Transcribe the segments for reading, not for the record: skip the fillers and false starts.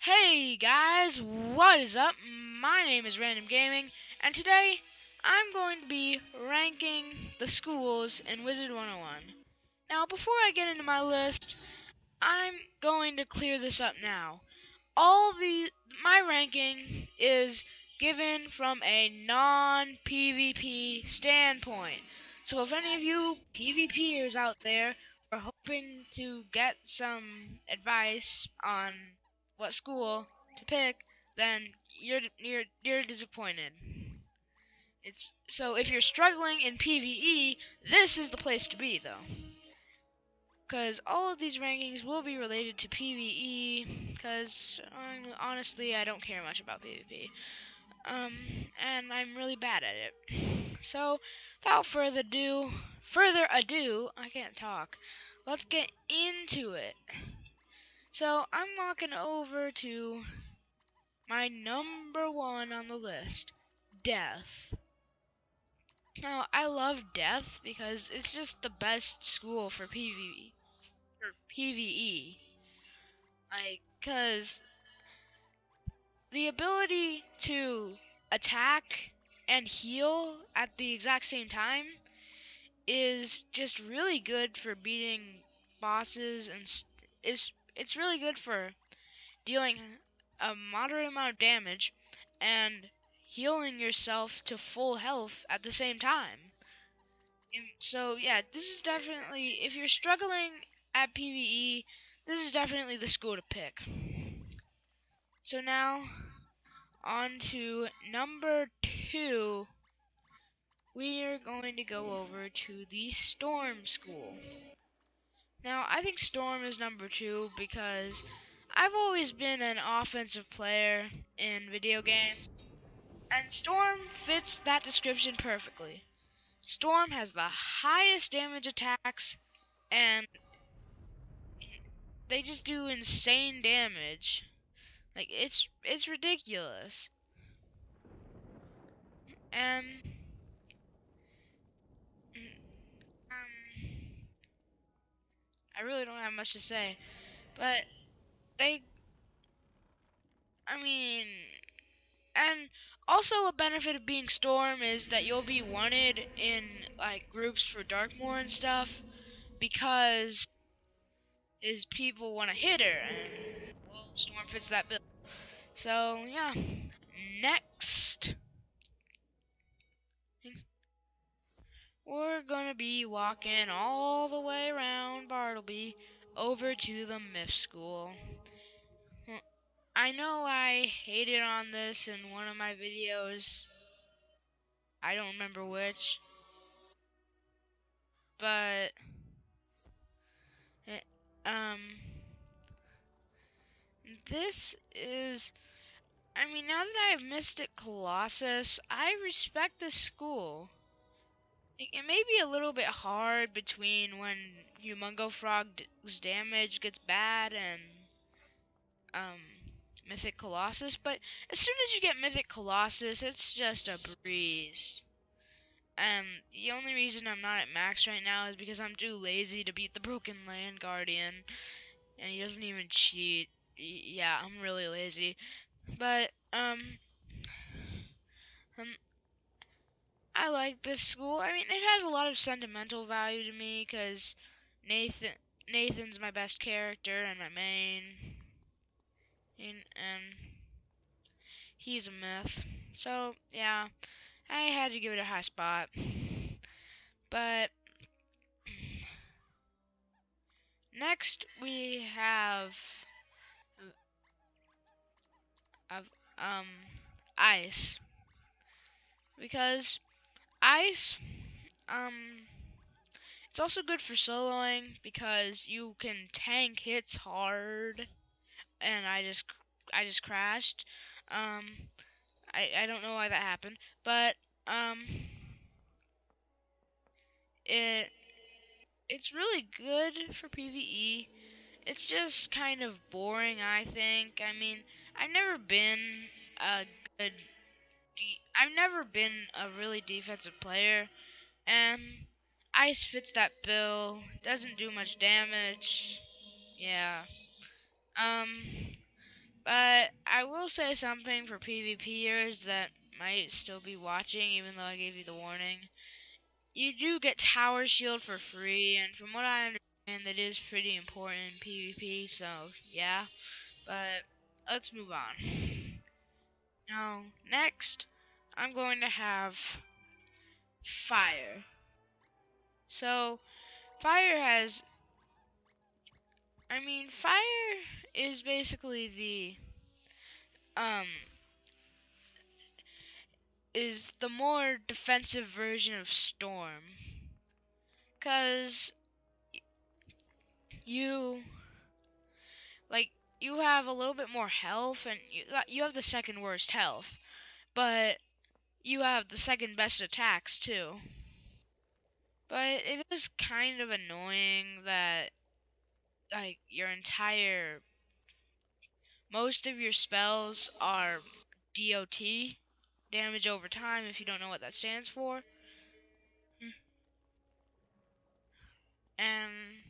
Hey guys, what is up? My name is Random Gaming, and today I'm going to be ranking the schools in Wizard 101. Now, before I get into my list, I'm going to clear this up now. My ranking is given from a non-PvP standpoint. So if any of you PvPers out there are hoping to get some advice on what school to pick, then you're disappointed. It's so if you're struggling in PvE, this is the place to be though. Because all of these rankings will be related to PvE, because honestly I don't care much about PvP. And I'm really bad at it. So, without further ado, I can't talk. Let's get into it. So, I'm walking over to my number one on the list, Death. Now, I love Death because it's just the best school for PvE. Cause the ability to attack and heal at the exact same time is just really good for beating bosses, and it's really good for dealing a moderate amount of damage and healing yourself to full health at the same time. And so yeah, this is definitely, if you're struggling at PvE, this is definitely the school to pick. So now on to number 2, we are going to go over to the Storm School. Now, I think Storm is number 2 because I've always been an offensive player in video games, and Storm fits that description perfectly. Storm has the highest damage attacks, and they just do insane damage. Like, it's ridiculous. And I really don't have much to say, but they, I mean, and also a benefit of being Storm is that you'll be wanted in like groups for Darkmoor and stuff, because his people want to hit her, and well, Storm fits that bill. So yeah, next we're gonna be walking all the way around Bartleby over to the Myth School. I know I hated on this in one of my videos. I don't remember which, but eh, um, this is. I mean, now that I've missed it, Colossus, I respect this school. It may be a little bit hard between when Humungo Frog's damage gets bad and um Mythic Colossus, but as soon as you get Mythic Colossus, it's just a breeze. The only reason I'm not at max right now is because I'm too lazy to beat the Broken Land Guardian, and he doesn't even cheat. Yeah, I'm really lazy. But um, I like this school. I mean, it has a lot of sentimental value to me because Nathan's my best character and my main, and he's a myth. So yeah, I had to give it a high spot. But next we have of Ice, because Ice it's also good for soloing because you can tank hits hard, and I just crashed. Um I don't know why that happened, but it it's really good for PvE. It's just kind of boring, I think. I mean, I've never been a good I've never been a really defensive player, and Ice fits that bill. Doesn't do much damage. Yeah. Um but will say something for PvPers that might still be watching, even though I gave you the warning. You do get Tower Shield for free, and from what I understand, that is pretty important in PvP, so yeah. But let's move on. Now, next, I'm going to have Fire. So, Fire has... Fire is basically is the more defensive version of Storm. 'Cause you, like, you have a little bit more health, and you have the second worst health, but you have the second best attacks, too. But it is kind of annoying that, like, most of your spells are DOT, damage over time, if you don't know what that stands for. And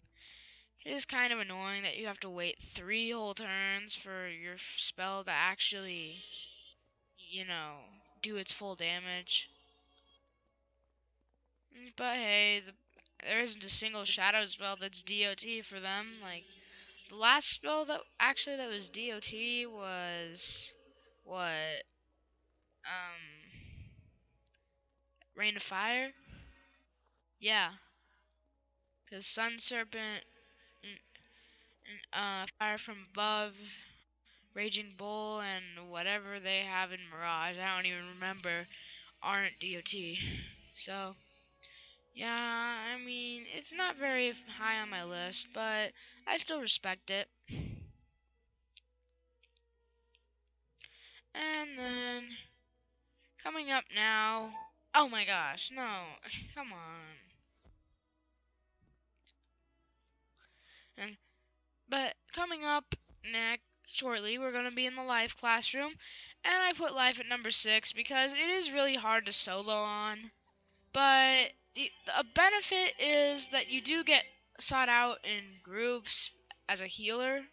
it is kind of annoying that you have to wait 3 whole turns for your spell to actually, do its full damage. But hey, there isn't a single shadow spell that's DOT for them. Like, the last spell that was DOT was what? Rain of Fire? Yeah, because Sun Serpent, Fire from Above, Raging Bull, and whatever they have in Mirage, I don't even remember, aren't DOT. So, yeah, it's not very high on my list, but I still respect it. And then, coming up now... Oh my gosh, no. Come on. But coming up next, shortly, we're going to be in the life classroom. And I put life at number 6 because it is really hard to solo on. But a benefit is that you do get sought out in groups as a healer.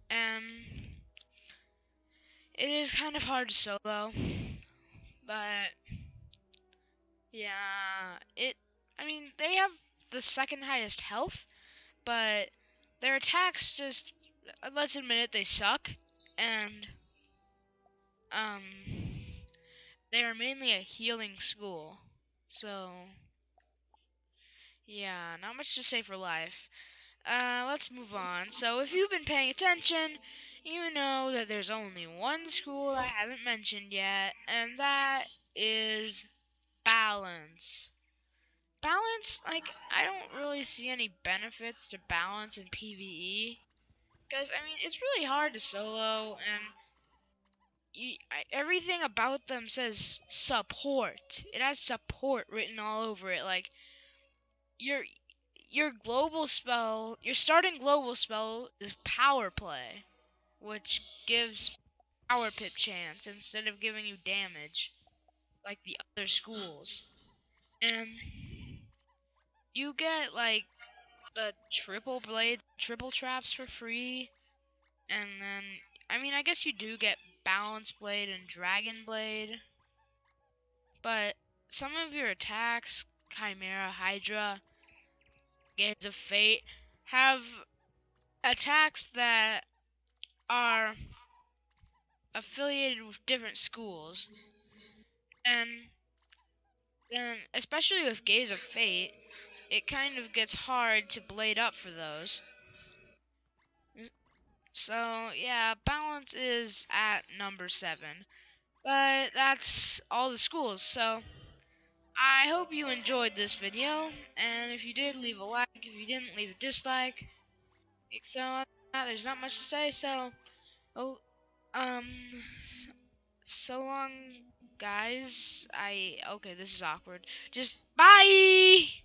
And it is kind of hard to solo. But yeah, they have the second highest health, but their attacks just, let's admit it, they suck. And they are mainly a healing school. So yeah, not much to say for life. Let's move on. So if you've been paying attention, you know that there's only one school I haven't mentioned yet, and that is balance. Balance, like, I don't really see any benefits to balance in PvE. Because, it's really hard to solo, and everything about them says support. It has support written all over it. Like, your your starting global spell is power play, which gives power pip chance instead of giving you damage, like the other schools. And you get, like, the triple traps for free. And then, I guess you do get Balance Blade and Dragon Blade. But some of your attacks, Chimera, Hydra, Gaze of Fate, have attacks that are affiliated with different schools. And then, especially with Gaze of Fate, it kind of gets hard to blade up for those. So, yeah, balance is at number 7. But that's all the schools, so I hope you enjoyed this video, and if you did, leave a like. If you didn't, leave a dislike. So, there's not much to say, so, um, so long, guys. Okay, this is awkward. Just bye!